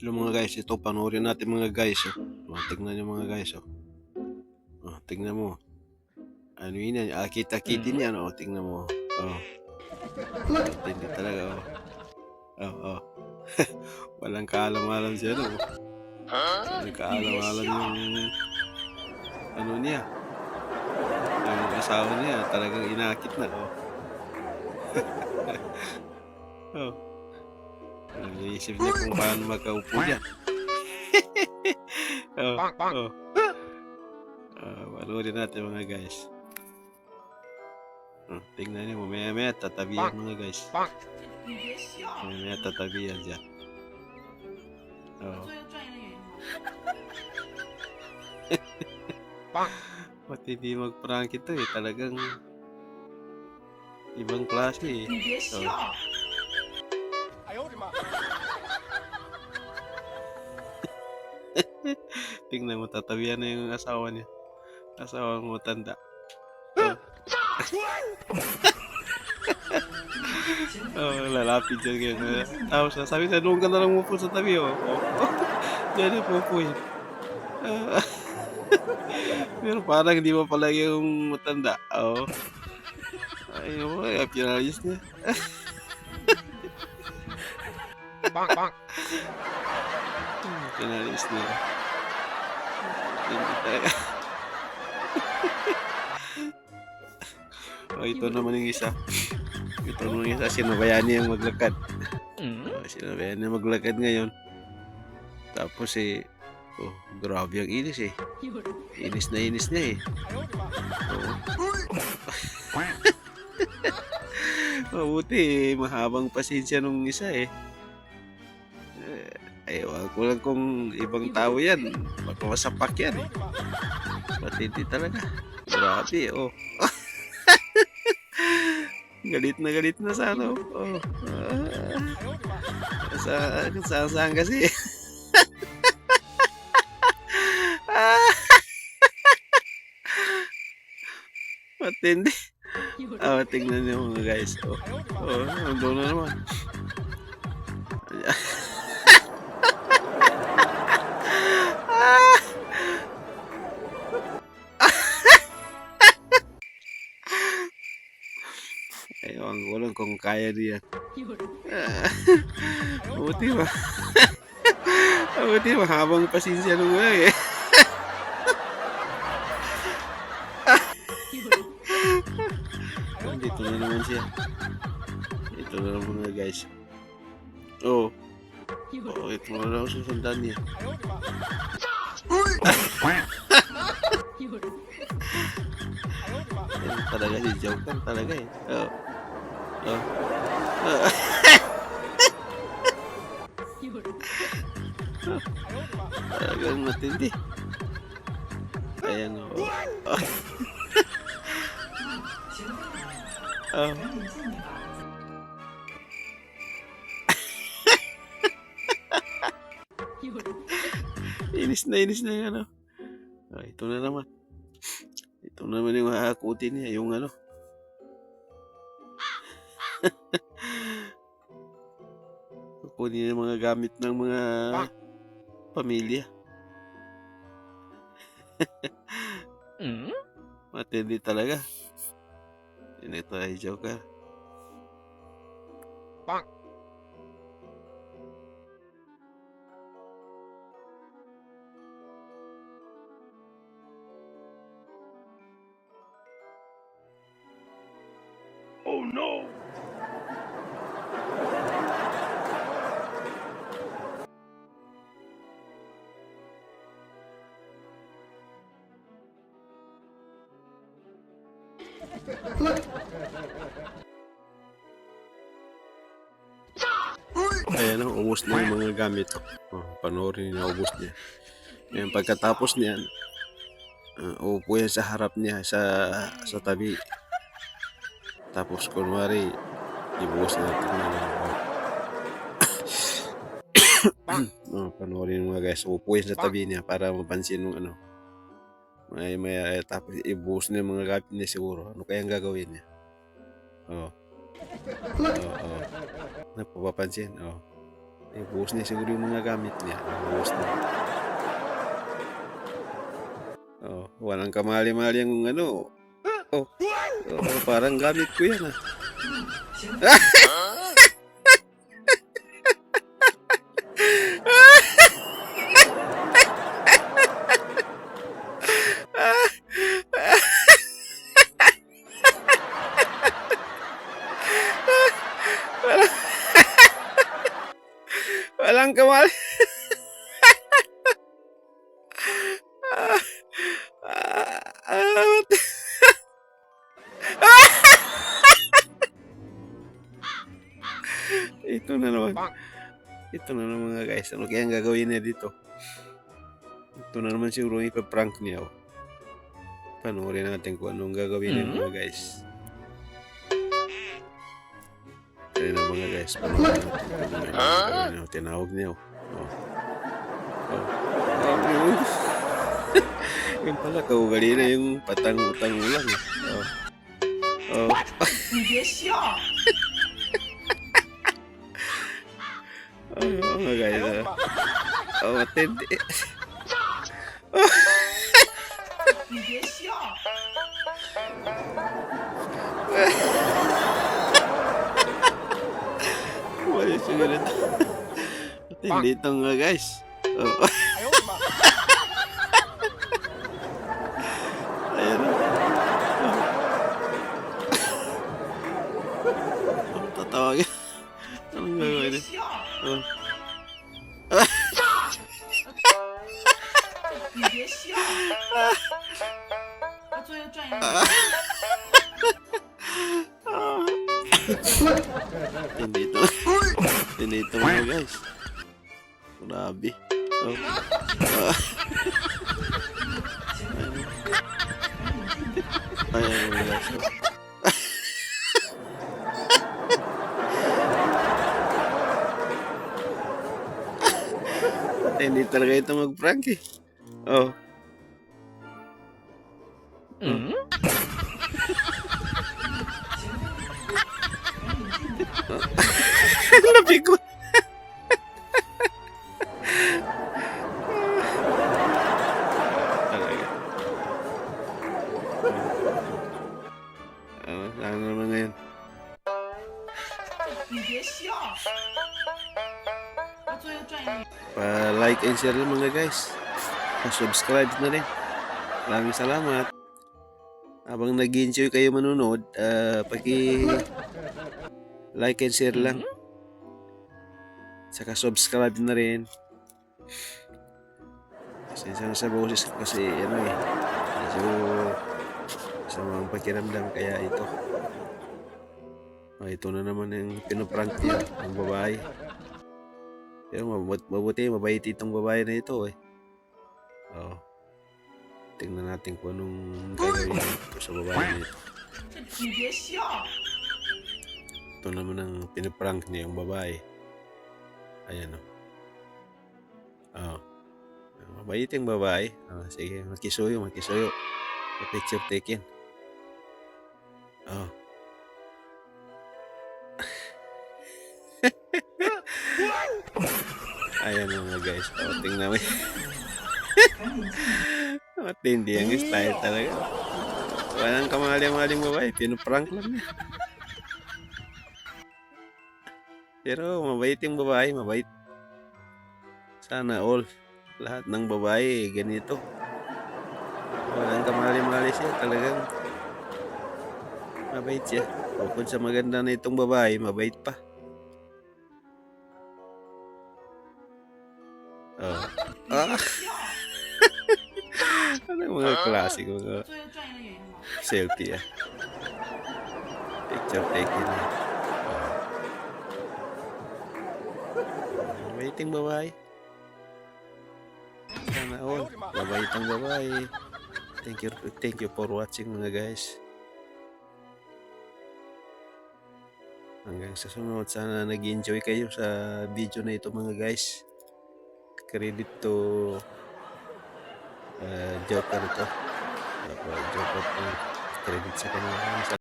Hello mga guys, ito panoorin natin mga guys. Tignan nyo mga guys. Tignan mo. Ano yun yan? Kita-kitin yan. Tignan mo. Hindi talaga. Walang kaalam-alam siya. Walang kaalam-alam yung ano niya. Yung asawa niya. Talagang inakit na. Naisip niya kung paano magkaupo niya. Panoorin natin mga guys. Tingnan niyo, maya-maya tatabi yan mga guys. Maya-maya tatabi yan dyan. Ba't hindi mag-prank ito eh? Talagang ibang klase eh. Tingnan mo, tatabihan na yung asawa niya. Asawa mo tanda. Lalapit dyan ganyan. Tapos sabi sa doon ka na lang upo sa tabi. Diyan yung pupo eh. Pero parang hindi mo pala yung matanda. Ay, pinalayos niya. Pinalayos niya. Hindi talaga. Ito naman yung isa. Ito naman yung isa. Sinabayan niya yung maglakad. Sinabayan niya maglakad ngayon. Tapos grabe ang inis eh. Inis na eh. Mabuti mahabang pasensya nung isa eh. Ewan ko lang kung ibang tao yan. Baka masapak yan eh. Matindi talaga. Grabe galit na sa ano. Saan kasi. Matindi. Tingnan niyo mga guys. Nandun na naman. Ewan ko lang kung kaya niya. Mabuti ba? Mabuti mahabang pasensya nung eh. Dito na naman siya. Ito na naman mga guys. Ito na lang susundan niya. Yan talaga si Joker talaga eh. Talagang matindi. Ayan inis na yung ano. Ito na naman. Ito naman yung hahakutin niya. Yung ano. Kukunin yung mga gamit ng mga pamilya. Matindi talaga. Ito ay Joker. Oh no! Ayan ubos na yung mga gamit. Panoorin niya, ubos niya. Ngayon pagkatapos niyan, upo yan sa harap niya sa tabi. Tapos kunwari, ibuhos na natin panoorin mga guys. Upo yan sa tabi niya para mapansin yung ano. Tapos ibuhos na yung mga gamit niya siguro. Ano kayang gagawin niya? Napapansin. Buhos niya siguro yung mga gamit niya. Buhos na. Oh, walang kamali-mali yung ano. Oh, parang gamit ko yan ah. Walang kamali. Ito na naman. Ito na naman mga guys. Ano kaya ang gagawin niya dito? Ito na naman siguro yung ipaprank niya. Oh. Panoorin natin kung anong gagawin niya mga guys. Ayun na mga guys. Panoorin natin. Tinawag niya. Oh. Yung pala, kaugali na yung patang-utang ulang. Oh. Oh, mga guys. Oh, matindi. Wala siguro ito. Matindi ito mga guys. Oh. Ayan. Oh, tatawagin. Anong gagawin ito? Oh. 你别笑，我作业转移。 Tinito mga guys. Grabe. Oh. Ayan mga guys. Hindi talaga ito mag-prank eh. Oh. Labig ko. Talaga. Saan naman ngayon? 你别笑，我作业转移。 Pa-like and share lang mga guys. Pa-subscribe na rin. Maraming salamat. Habang nag-enjoy kayo manunod, paki-like and share lang. Saka subscribe na rin. Pasensya na sa boses kasi ano eh. Medyo sa mga pakiramdam kaya ito. Ito na naman yung pinaprank niya, ang babae. Pero mabuti, mabait itong babae na ito eh. Oh. Tingnan natin kung anong gagawin ito sa babae na ito. 你别笑， Ito naman ang pinaprank niya yung babae. Ayan o. Oh. Mabait yung babae. Oh, sige, makisuyo. Picture taken. Oh. Ayan mga guys. Oh, tingnan mo. Matindi ang style talaga. Walang kamali-maling babae. Pinaprank lang niya. Pero mabait yung babae. Mabait. Sana all. Lahat ng babae ganito. Walang kamali-mali siya. Talagang mabait siya. Bukod sa maganda na itong babae, mabait pa. Oh. Ah. Ano mga klasiko mga 作业转移的原因吗？ selfie ah. Picture taken ah. Mabaiting babae. Sana all. Mabaitang babae. Thank you for watching mga guys. Hanggang sa sunod, sana nag-enjoy kayo sa video na ito mga guys. Credit to Joker to. Joker to credit sa kanya.